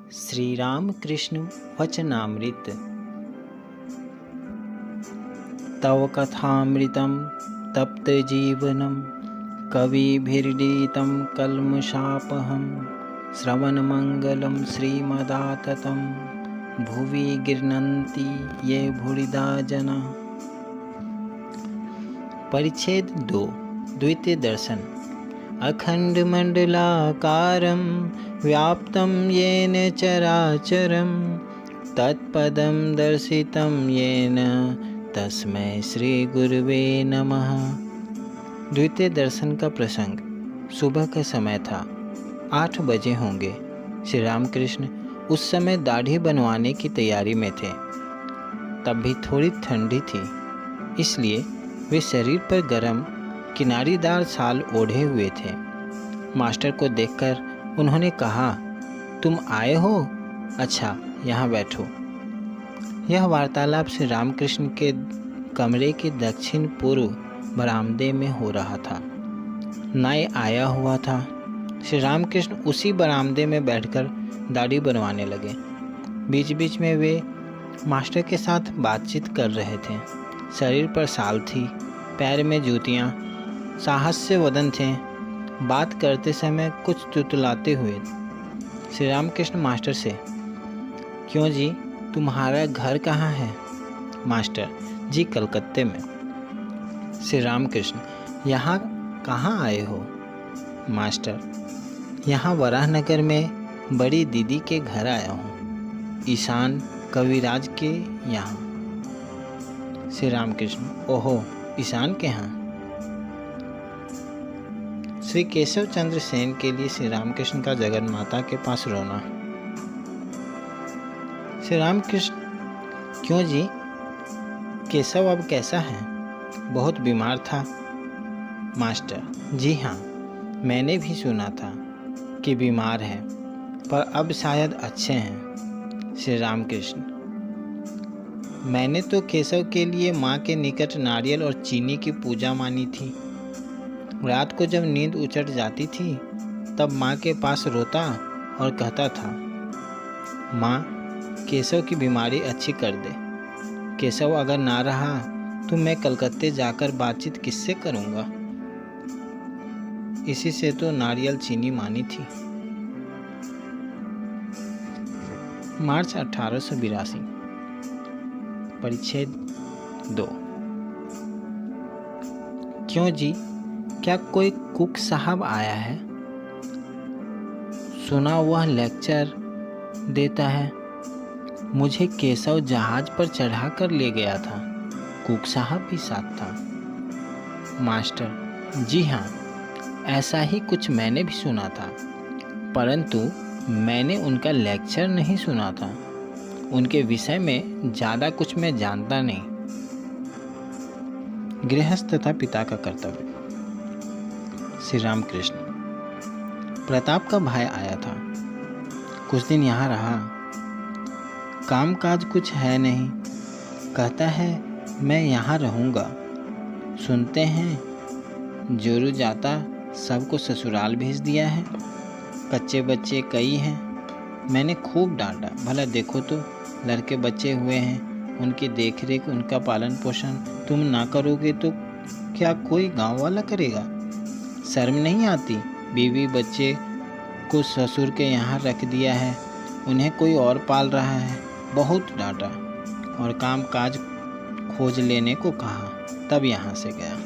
श्री राम कृष्ण वचनामृत। तव कथामृतं तप्त जीवनं कविभिरीडितं कल्मषापहं श्रवणमंगलं श्रीमदाततं भुवि गृह्णन्ति ये भूरिदा जना। परिच्छेद 2 द्वितीय दर्शन। अखंड मंडलाकारं व्याप्तं येन चराचरं तत्पदं दर्शितं येन तस्मै श्री गुरुवे नमः। द्वितीय दर्शन का प्रसंग सुबह का समय था। 8 बजे होंगे। श्री रामकृष्ण उस समय दाढ़ी बनवाने की तैयारी में थे। तब भी थोड़ी ठंडी थी, इसलिए वे शरीर पर गरम किनारीदार शाल ओढ़े हुए थे। मास्टर को देखकर उन्होंने कहा, तुम आए हो? अच्छा, यहाँ बैठो। यह वार्तालाप श्री रामकृष्ण के कमरे के दक्षिण पूर्व बरामदे में हो रहा था। नाई आया हुआ था। श्री रामकृष्ण उसी बरामदे में बैठकर दाढ़ी बनवाने लगे। बीच बीच में वे मास्टर के साथ बातचीत कर रहे थे। शरीर पर शाल थी, पैर में जूतियाँ, साहस से वदन थे। बात करते समय कुछ तुतलाते हुए श्री रामकृष्ण मास्टर से, क्यों जी, तुम्हारा घर कहाँ है? मास्टर, जी कलकत्ते में। श्री रामकृष्ण, यहाँ कहाँ आए हो? मास्टर, यहाँ वराहनगर में बड़ी दीदी के घर आया हूँ, ईशान कविराज के यहाँ। श्री रामकृष्ण, ओहो, ईशान के यहाँ? श्री केशव चंद्र सेन के लिए श्री रामकृष्ण का जगन माता के पास रोना। श्री रामकृष्ण, क्यों जी, केशव अब कैसा है? बहुत बीमार था। मास्टर, जी हाँ, मैंने भी सुना था कि बीमार है, पर अब शायद अच्छे हैं। श्री रामकृष्ण, मैंने तो केशव के लिए माँ के निकट नारियल और चीनी की पूजा मानी थी। रात को जब नींद उचट जाती थी तब माँ के पास रोता और कहता था, माँ, केशव की बीमारी अच्छी कर दे। केशव अगर ना रहा तो मैं कलकत्ते जाकर बातचीत किससे करूँगा? इसी से तो नारियल चीनी मानी थी। मार्च 1882। परिच्छेद 2। क्यों जी, क्या कोई कुक साहब आया है? सुना वह लेक्चर देता है। मुझे केशव जहाज पर चढ़ा कर ले गया था। कुक साहब भी साथ था। मास्टर, जी हाँ, ऐसा ही कुछ मैंने भी सुना था, परंतु मैंने उनका लेक्चर नहीं सुना था। उनके विषय में ज़्यादा कुछ मैं जानता नहीं। गृहस्थ तथा पिता का कर्तव्य। श्री रामकृष्ण, प्रताप का भाई आया था, कुछ दिन यहाँ रहा। काम काज कुछ है नहीं, कहता है मैं यहाँ रहूँगा। सुनते हैं जोरू जाता सबको ससुराल भेज दिया है। कच्चे बच्चे कई हैं। मैंने खूब डांटा, भला देखो तो लड़के बच्चे हुए हैं, उनकी देखरेख, उनका पालन पोषण तुम ना करोगे तो क्या कोई गांव वाला करेगा? शर्म नहीं आती? बीवी बच्चे को ससुर के यहाँ रख दिया है, उन्हें कोई और पाल रहा है। बहुत डांटा और काम काज खोज लेने को कहा, तब यहाँ से गया।